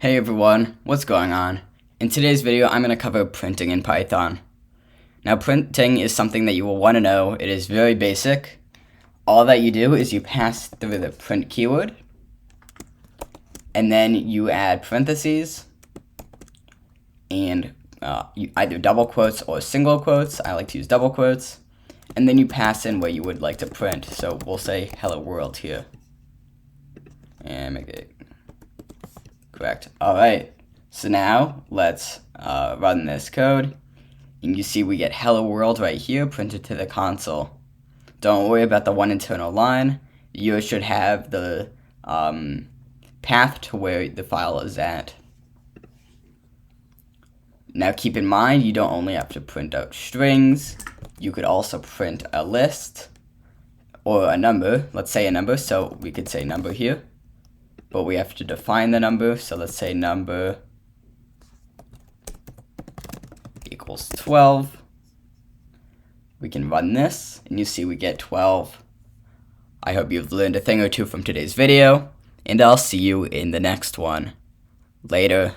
Hey everyone, what's going on? In today's video, I'm going to cover printing in Python. Now, printing is something that you will want to know. It is very basic. All that you do is you pass through the print keyword, and then you add parentheses, and you either double quotes or single quotes. I like to use double quotes. And then you pass in where you would like to print. So we'll say hello world here. And make it correct. Alright, so now let's run this code. And you see we get hello world right here printed to the console. Don't worry about the one internal line. You should have the path to where the file is at. Now keep in mind, you don't only have to print out strings. You could also print a list or a number. Let's say a number, so we could say number here. But we have to define the number, so let's say number equals 12. We can run this, and you see we get 12. I hope you've learned a thing or two from today's video, and I'll see you in the next one. Later.